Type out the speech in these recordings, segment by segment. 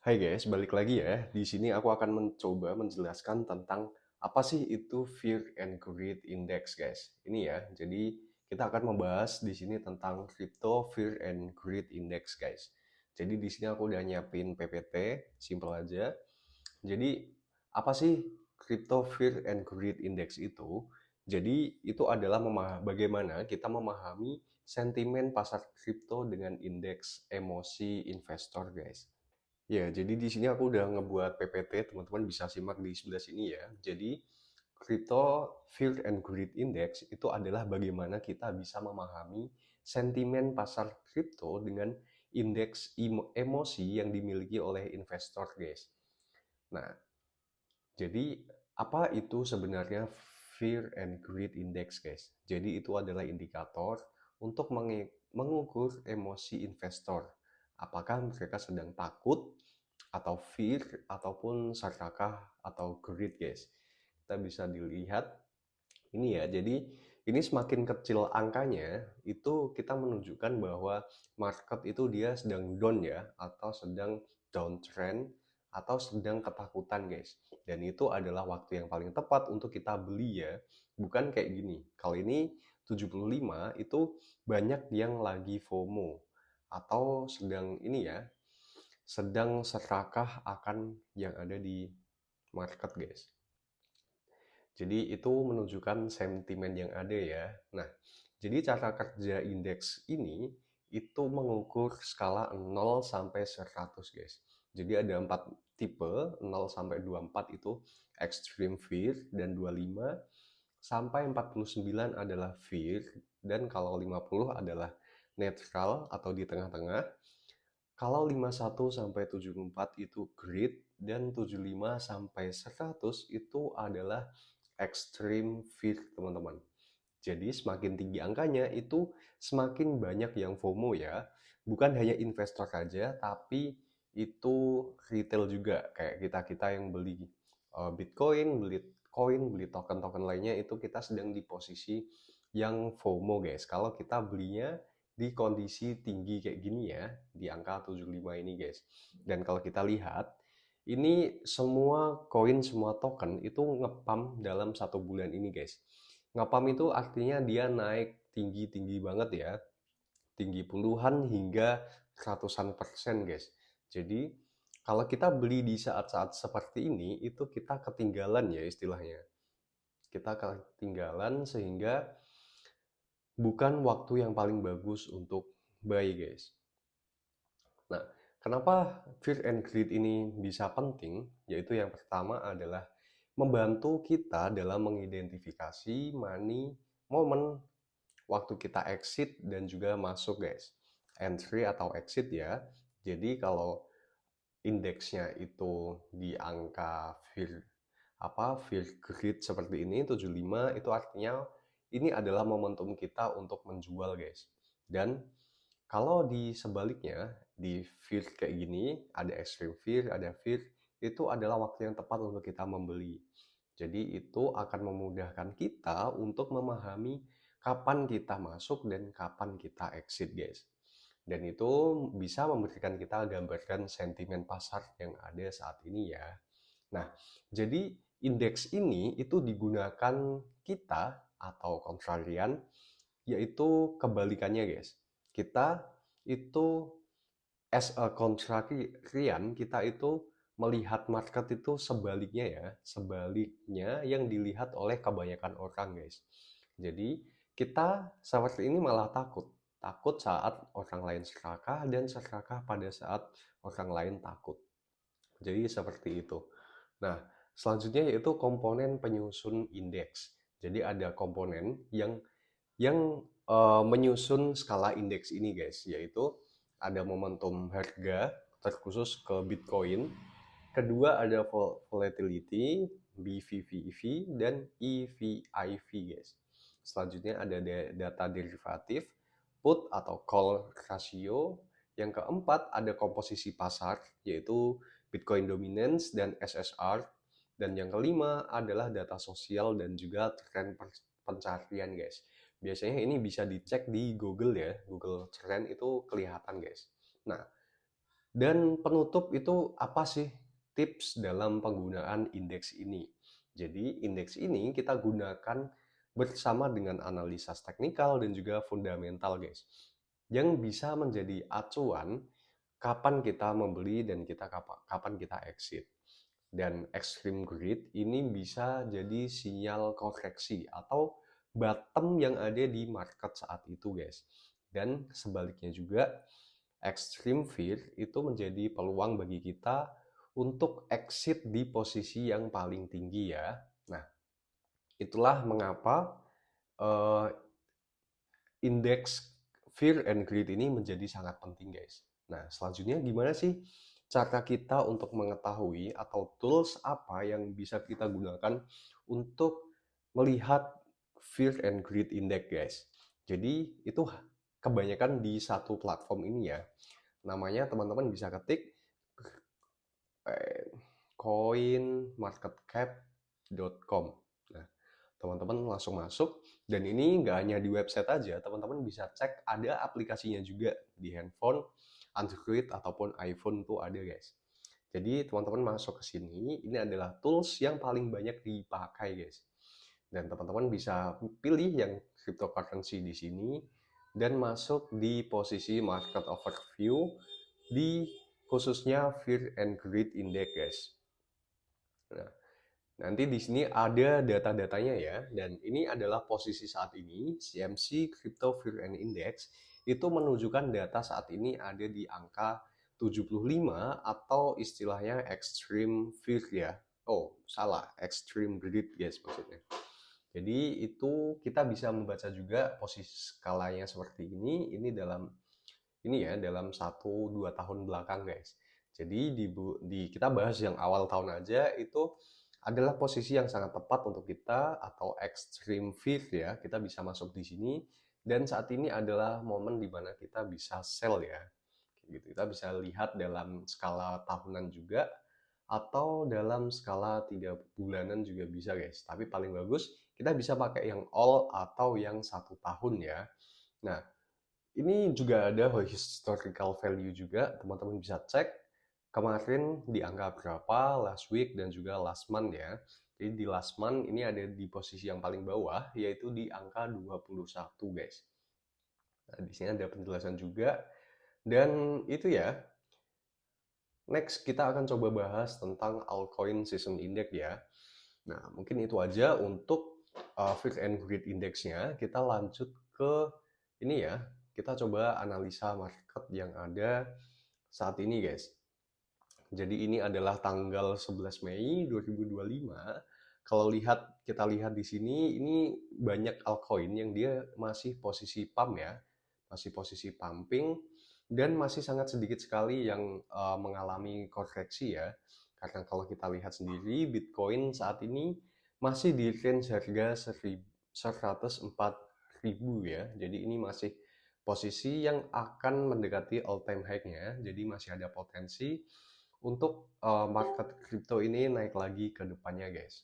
Hai guys, balik lagi ya. Di sini aku akan mencoba menjelaskan tentang apa sih itu Fear and Greed Index, guys. Ini ya. Jadi kita akan membahas di sini tentang Crypto Fear and Greed Index, guys. Jadi di sini aku udah nyiapin PPT, simple aja. Jadi apa sih Crypto Fear and Greed Index itu? Jadi itu adalah bagaimana kita memahami sentimen pasar kripto dengan indeks emosi investor, guys. Ya, jadi di sini aku udah ngebuat PPT, teman-teman bisa simak di sebelah sini ya. Jadi, Crypto Fear and Greed Index itu adalah bagaimana kita bisa memahami sentimen pasar kripto dengan indeks emosi yang dimiliki oleh investor, guys. Nah, jadi apa itu sebenarnya Fear and Greed Index, guys? Jadi itu adalah indikator untuk mengukur emosi investor. Apakah mereka sedang takut atau fear ataupun serakah atau greed, guys. Kita bisa dilihat ini ya. Jadi ini semakin kecil angkanya itu kita menunjukkan bahwa market itu dia sedang down ya, atau sedang downtrend, atau sedang ketakutan, guys. Dan itu adalah waktu yang paling tepat untuk kita beli ya. Bukan kayak gini. Kali ini 75 itu banyak yang lagi FOMO atau sedang ini ya, sedang serakah akan yang ada di market, guys. Jadi itu menunjukkan sentimen yang ada ya. Nah, jadi cara kerja indeks ini itu mengukur skala 0 sampai 100, guys. Jadi ada 4 tipe, 0 sampai 24 itu extreme fear, dan 25 sampai 49 adalah fear, dan kalau 50 adalah netral atau di tengah-tengah. Kalau 51 sampai 74 itu greed, dan 75 sampai 100 itu adalah extreme fear, teman-teman. Jadi semakin tinggi angkanya itu semakin banyak yang FOMO ya. Bukan hanya investor saja, tapi itu retail juga. Kayak kita-kita yang beli Bitcoin, beli koin, beli token-token lainnya, itu kita sedang di posisi yang FOMO, guys. Kalau kita belinya di kondisi tinggi kayak gini ya, di angka 75 ini, guys. Dan kalau kita lihat, ini semua koin, semua token itu ngepump dalam 1 bulan ini, guys. Ngepump itu artinya dia naik tinggi-tinggi banget ya, tinggi puluhan hingga ratusan persen, guys. Jadi kalau kita beli di saat-saat seperti ini, itu kita ketinggalan ya istilahnya. Kita ketinggalan sehingga bukan waktu yang paling bagus untuk buy, guys. Nah, kenapa fear and greed ini bisa penting? Yaitu yang pertama adalah membantu kita dalam mengidentifikasi money momen waktu kita exit dan juga masuk, guys. Entry atau exit ya. Jadi kalau indeksnya itu di angka fear greed seperti ini 75, itu artinya ini adalah momentum kita untuk menjual, guys. Dan kalau di sebaliknya, di fear kayak gini, ada extreme fear, ada fear, itu adalah waktu yang tepat untuk kita membeli. Jadi itu akan memudahkan kita untuk memahami kapan kita masuk dan kapan kita exit, guys. Dan itu bisa memberikan kita gambaran sentimen pasar yang ada saat ini ya. Nah, jadi indeks ini itu digunakan kita atau kontrarian, yaitu kebalikannya, guys. Kita itu as a contrarian, kita itu melihat market itu sebaliknya ya, sebaliknya yang dilihat oleh kebanyakan orang, guys. Jadi kita seperti ini malah takut saat orang lain serakah, dan serakah pada saat orang lain takut. Jadi seperti itu. Nah, selanjutnya yaitu komponen penyusun indeks. Jadi ada komponen yang menyusun skala indeks ini, guys, yaitu ada momentum harga terkhusus ke Bitcoin, kedua ada volatility, BVVV, dan EVIV, guys. Selanjutnya ada data derivatif, put atau call ratio. Yang keempat ada komposisi pasar, yaitu Bitcoin dominance dan SSR. Dan yang kelima adalah data sosial dan juga tren pencarian, guys. Biasanya ini bisa dicek di Google ya, Google Trend itu kelihatan, guys. Nah, Dan penutup itu apa sih tips dalam penggunaan indeks ini? Jadi indeks ini kita gunakan bersama dengan analisa teknikal dan juga fundamental guys. Yang bisa menjadi acuan kapan kita membeli dan kapan kita exit. Dan extreme greed ini bisa jadi sinyal koreksi atau bottom yang ada di market saat itu guys. Dan sebaliknya juga extreme fear itu menjadi peluang bagi kita untuk exit di posisi yang paling tinggi ya. Nah, itulah mengapa uh, indeks fear and greed ini menjadi sangat penting guys. Nah, selanjutnya gimana sih cara kita untuk mengetahui atau tools apa yang bisa kita gunakan untuk melihat fear and greed index guys. Jadi itu kebanyakan di satu platform ini ya. Namanya teman-teman bisa ketik coinmarketcap.com. Nah, teman-teman langsung masuk, dan ini nggak hanya di website aja, teman-teman bisa cek ada aplikasinya juga di handphone, Android ataupun iPhone tuh ada guys. Jadi teman-teman masuk ke sini, ini adalah tools yang paling banyak dipakai guys. Dan teman-teman bisa pilih yang cryptocurrency di sini dan masuk di posisi market overview di khususnya Fear and Greed Index guys. Nah, nanti di sini ada data-datanya ya, dan ini adalah posisi saat ini. CMC Crypto Fear and Index itu menunjukkan data saat ini ada di angka 75 atau istilahnya extreme fear ya. Oh, salah, extreme greed guys maksudnya. Jadi itu kita bisa membaca juga posisi skalanya seperti ini. Ini ya dalam 1-2 tahun belakang guys. Jadi kita bahas yang awal tahun aja, itu adalah posisi yang sangat tepat untuk kita atau extreme fear ya. Kita bisa masuk di sini, dan saat ini adalah momen di mana kita bisa sell ya. Gitu. Kita bisa lihat dalam skala tahunan juga atau dalam skala 3 bulanan juga bisa guys. Tapi paling bagus kita bisa pakai yang all atau yang 1 tahun ya. Nah, ini juga ada historical value juga, teman-teman bisa cek kemarin di angka berapa, last week dan juga last month ya. Jadi di last month ini ada di posisi yang paling bawah, yaitu di angka 21 guys. Nah, di sini ada penjelasan juga. Dan itu ya, next kita akan coba bahas tentang altcoin season index ya. Nah, mungkin itu aja untuk Fear and Greed Index-nya. Kita lanjut ke ini ya, kita coba analisa market yang ada saat ini guys. Jadi ini adalah tanggal 11 Mei 2025. Kalau kita lihat di sini, ini banyak altcoin yang dia masih posisi pump ya, masih posisi pumping, dan masih sangat sedikit sekali yang mengalami koreksi ya. Karena kalau kita lihat sendiri, Bitcoin saat ini masih di range harga 104.000 ya. Jadi ini masih posisi yang akan mendekati all time high-nya. Jadi masih ada potensi untuk market crypto ini naik lagi ke depannya guys.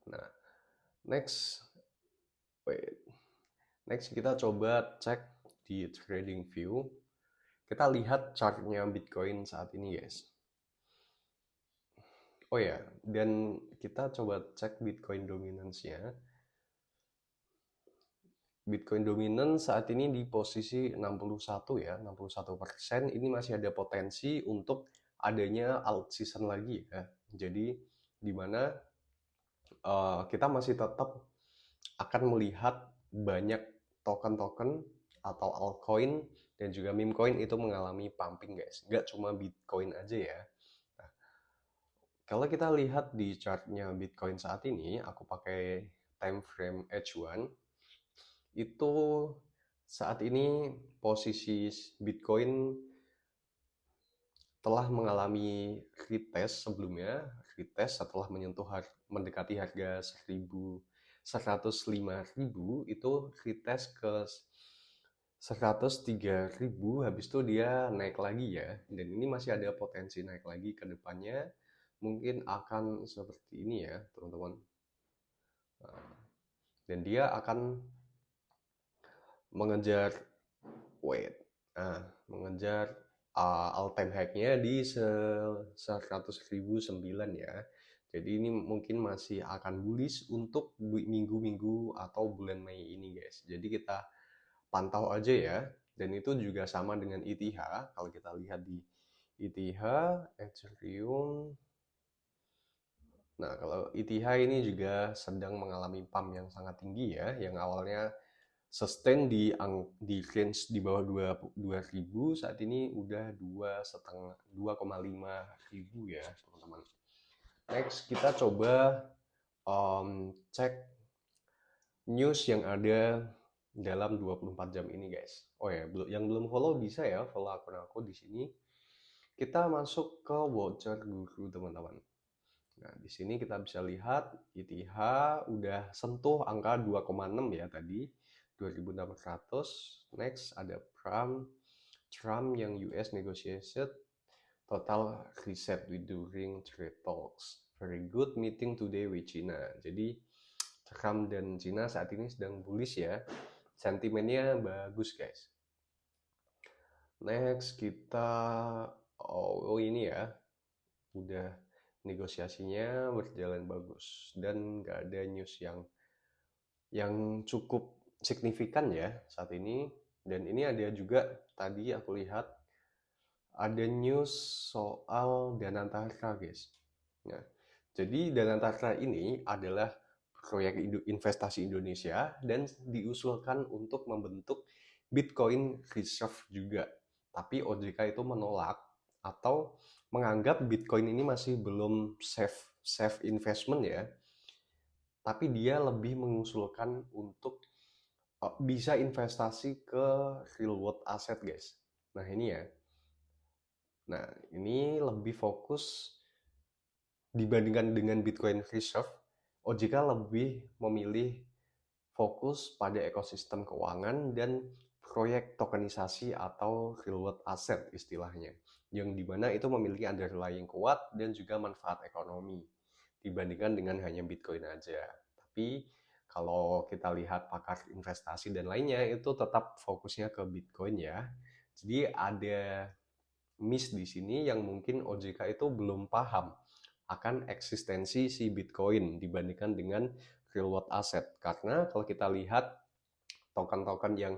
Nah, next kita coba cek di trading view. Kita lihat chartnya Bitcoin saat ini guys. Oh ya, dan kita coba cek Bitcoin dominance-nya. Bitcoin dominant saat ini di posisi 61 ya, 61%. Ini masih ada potensi untuk adanya alt season lagi ya. Jadi di mana kita masih tetap akan melihat banyak token-token atau altcoin dan juga meme coin itu mengalami pumping guys. Nggak cuma Bitcoin aja ya. Nah, kalau kita lihat di chartnya Bitcoin saat ini, aku pakai time frame H1, itu saat ini posisi Bitcoin telah mengalami retest sebelumnya, retest setelah mendekati harga 105.000, itu retest ke 103.000, habis itu dia naik lagi ya, dan ini masih ada potensi naik lagi ke depannya, mungkin akan seperti ini ya teman-teman. Dan dia akan mengejar mengejar all time high-nya di 100.009 ya. Jadi ini mungkin masih akan bullish untuk minggu-minggu atau bulan Mei ini guys. Jadi kita pantau aja ya. Dan itu juga sama dengan ETH. Kalau kita lihat di ETH, Ethereum. Nah, kalau ETH ini juga sedang mengalami pump yang sangat tinggi ya. Yang awalnya sustain di range di bawah 2.000, saat ini udah 2,5 ribu ya teman-teman. Next kita coba cek news yang ada dalam 24 jam ini guys. Oh ya, yang belum follow bisa ya follow akun aku di sini. Kita masuk ke Watcher Guru teman-teman. Nah, di sini kita bisa lihat ETH udah sentuh angka 2,6 ya tadi, 2.600. Next ada Trump yang US negotiated total reset during trade talks. Very good meeting today with China. Jadi Trump dan China saat ini sedang bullish ya. Sentimennya bagus guys. Next kita ini ya. Udah negosiasinya berjalan bagus dan nggak ada news yang cukup signifikan ya saat ini. Dan ini ada juga tadi aku lihat ada news soal Danantara guys. Nah, jadi Danantara ini adalah proyek investasi Indonesia dan diusulkan untuk membentuk Bitcoin Reserve juga. Tapi OJK itu menolak atau menganggap Bitcoin ini masih belum safe investment ya. Tapi dia lebih mengusulkan untuk bisa investasi ke real world asset guys. Nah ini ya. Nah ini lebih fokus dibandingkan dengan Bitcoin Reserve. OJK lebih memilih fokus pada ekosistem keuangan dan proyek tokenisasi atau real world asset istilahnya, yang dimana itu memiliki underlying kuat dan juga manfaat ekonomi dibandingkan dengan hanya Bitcoin aja. Tapi kalau kita lihat pakar investasi dan lainnya itu tetap fokusnya ke Bitcoin ya. Jadi ada miss di sini yang mungkin OJK itu belum paham akan eksistensi si Bitcoin dibandingkan dengan real world asset. Karena kalau kita lihat token-token yang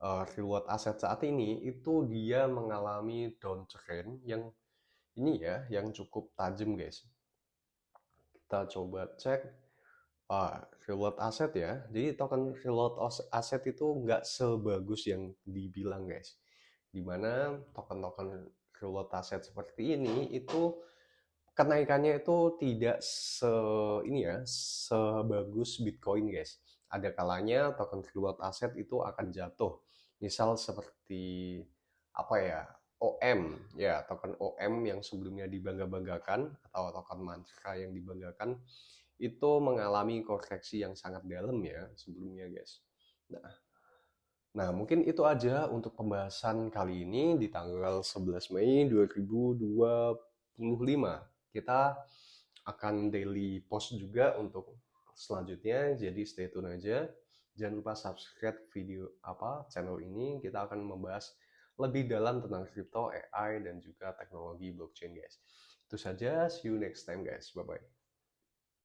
real world asset saat ini itu dia mengalami downtrend yang ini ya, yang cukup tajam guys. Kita coba cek real world asset ya. Jadi token real world asset itu nggak sebagus yang dibilang guys. Dimana token-token real world asset seperti ini itu kenaikannya itu tidak sebagus Bitcoin guys. Ada kalanya token real world asset itu akan jatuh. Misal seperti apa ya? OM ya, token OM yang sebelumnya dibangga-banggakan atau token mantra yang dibanggakan itu mengalami koreksi yang sangat dalam ya sebelumnya guys. Nah, mungkin itu aja untuk pembahasan kali ini di tanggal 11 Mei 2025. Kita akan daily post juga untuk selanjutnya, jadi stay tune aja. Jangan lupa subscribe channel ini. Kita akan membahas lebih dalam tentang crypto, AI, dan juga teknologi blockchain guys. Itu saja, see you next time guys. Bye-bye.